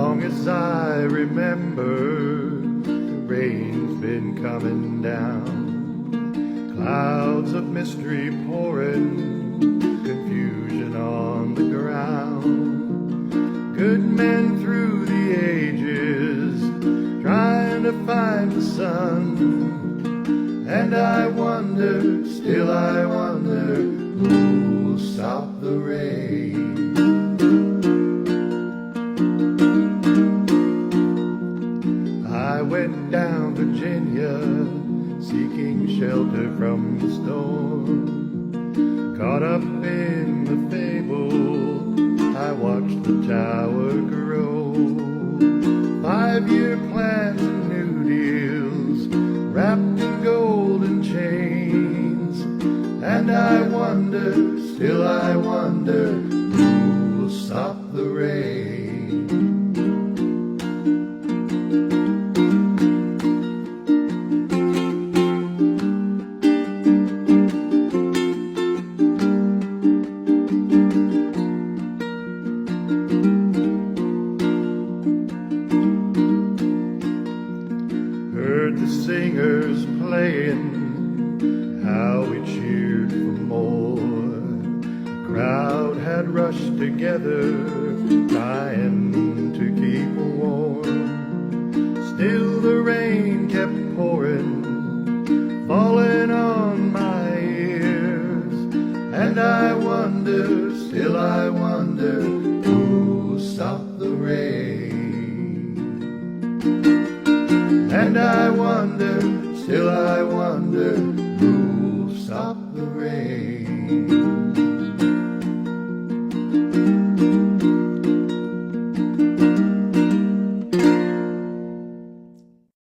long as I remember, the rain's been coming down. Clouds of mystery pouring, confusion on the ground. Good men through the ages, trying to find the sun. And I wonder, still I wonder, who will stop the rain? I went down Virginia, seeking shelter from the storm. Caught up in the fable, I watched the tower grow. 5-year plans and New Deals, wrapped in golden chains. And I wonder, still I wonder, who will stop the rain? Heard the singers playing, how we cheered for more. The crowd had rushed together, trying to keep warm. Still the rain kept pouring, falling on my ears. And I wonder, still I wonder, who will stop the rain?